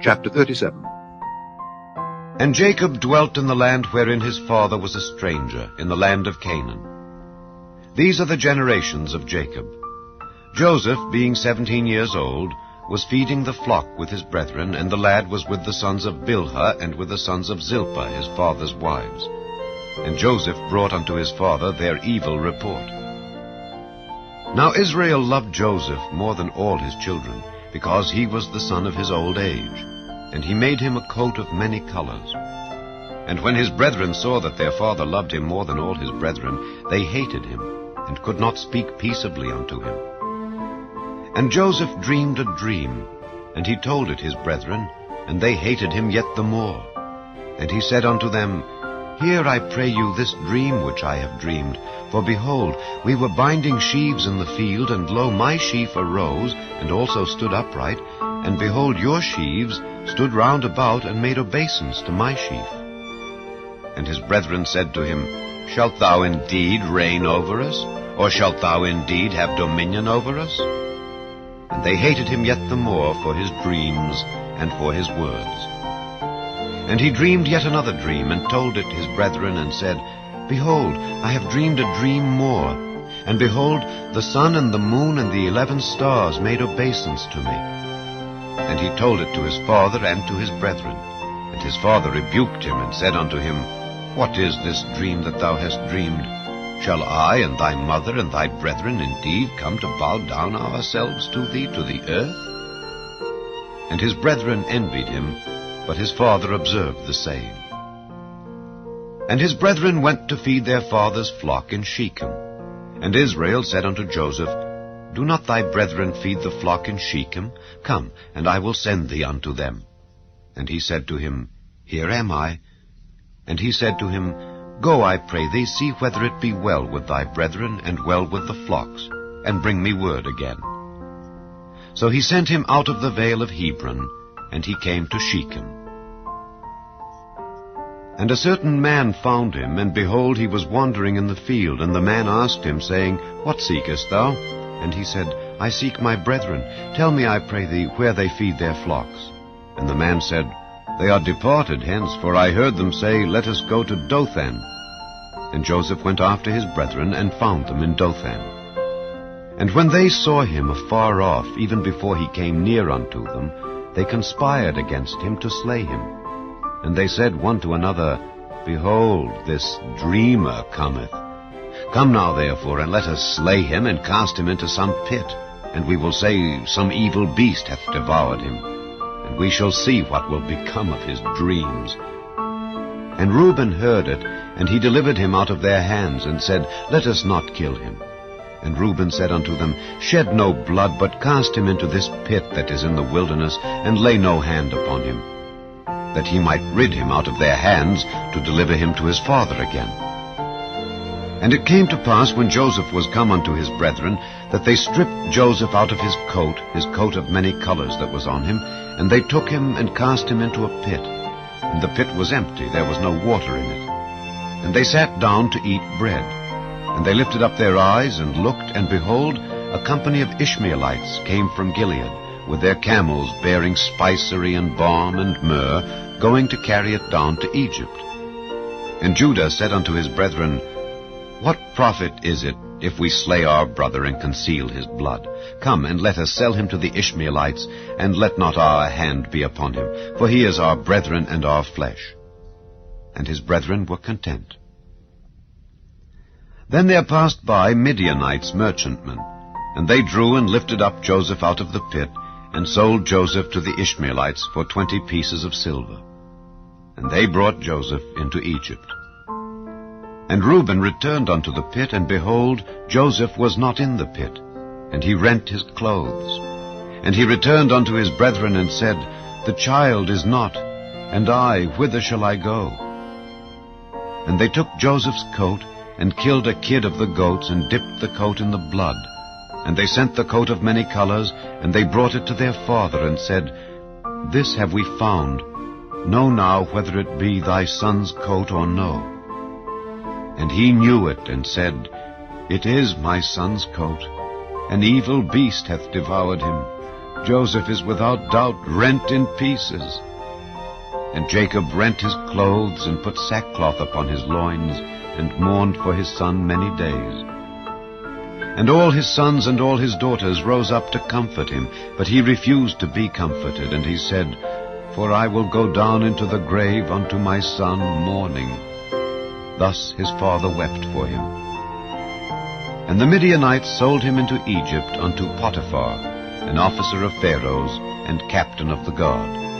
Chapter 37. And Jacob dwelt in the land wherein his father was a stranger, in the land of Canaan. These are the generations of Jacob. Joseph, being 17 years old, was feeding the flock with his brethren, and the lad was with the sons of Bilhah and with the sons of Zilpah, his father's wives. And Joseph brought unto his father their evil report. Now Israel loved Joseph more than all his children, because he was the son of his old age, and he made him a coat of many colors. And when his brethren saw that their father loved him more than all his brethren, they hated him, and could not speak peaceably unto him. And Joseph dreamed a dream, and he told it his brethren, and they hated him yet the more. And he said unto them, Hear, I pray you, this dream which I have dreamed. For behold, we were binding sheaves in the field, and lo, my sheaf arose, and also stood upright, and behold, your sheaves stood round about, and made obeisance to my sheaf. And his brethren said to him, Shalt thou indeed reign over us? Or shalt thou indeed have dominion over us? And they hated him yet the more for his dreams and for his words. And he dreamed yet another dream, and told it his brethren, and said, Behold, I have dreamed a dream more. And behold, the sun and the moon and the 11 stars made obeisance to me. And he told it to his father and to his brethren. And his father rebuked him, and said unto him, What is this dream that thou hast dreamed? Shall I and thy mother and thy brethren indeed come to bow down ourselves to thee to the earth? And his brethren envied him, but his father observed the saying. And his brethren went to feed their father's flock in Shechem. And Israel said unto Joseph, Do not thy brethren feed the flock in Shechem? Come, and I will send thee unto them. And he said to him, Here am I. And he said to him, Go, I pray thee, see whether it be well with thy brethren, and well with the flocks, and bring me word again. So he sent him out of the vale of Hebron, and he came to Shechem. And a certain man found him, and behold, he was wandering in the field. And the man asked him, saying, What seekest thou? And he said, I seek my brethren. Tell me, I pray thee, where they feed their flocks. And the man said, They are departed hence, for I heard them say, Let us go to Dothan. And Joseph went after his brethren, and found them in Dothan. And when they saw him afar off, even before he came near unto them, they conspired against him to slay him. And they said one to another, Behold, this dreamer cometh. Come now, therefore, and let us slay him, and cast him into some pit, and we will say, Some evil beast hath devoured him, and we shall see what will become of his dreams. And Reuben heard it, and he delivered him out of their hands, and said, Let us not kill him. And Reuben said unto them, Shed no blood, but cast him into this pit that is in the wilderness, and lay no hand upon him, that he might rid him out of their hands, to deliver him to his father again. And it came to pass, when Joseph was come unto his brethren, that they stripped Joseph out of his coat of many colors that was on him, and they took him and cast him into a pit. And the pit was empty, there was no water in it. And they sat down to eat bread. And they lifted up their eyes, and looked, and behold, a company of Ishmaelites came from Gilead, with their camels bearing spicery and balm and myrrh, going to carry it down to Egypt. And Judah said unto his brethren, What profit is it, if we slay our brother and conceal his blood? Come, and let us sell him to the Ishmaelites, and let not our hand be upon him, for he is our brethren and our flesh. And his brethren were content. Then there passed by Midianites merchantmen, and they drew and lifted up Joseph out of the pit, and sold Joseph to the Ishmaelites for 20 pieces of silver. And they brought Joseph into Egypt. And Reuben returned unto the pit, and behold, Joseph was not in the pit, and he rent his clothes. And he returned unto his brethren, and said, The child is not, and I, whither shall I go? And they took Joseph's coat, and killed a kid of the goats, and dipped the coat in the blood. And they sent the coat of many colors, and they brought it to their father, and said, This have we found. Know now whether it be thy son's coat or no. And he knew it, and said, It is my son's coat. An evil beast hath devoured him. Joseph is without doubt rent in pieces. And Jacob rent his clothes and put sackcloth upon his loins, and mourned for his son many days. And all his sons and all his daughters rose up to comfort him, but he refused to be comforted, and he said, For I will go down into the grave unto my son mourning. Thus his father wept for him. And the Midianites sold him into Egypt unto Potiphar, an officer of Pharaoh's, and captain of the guard.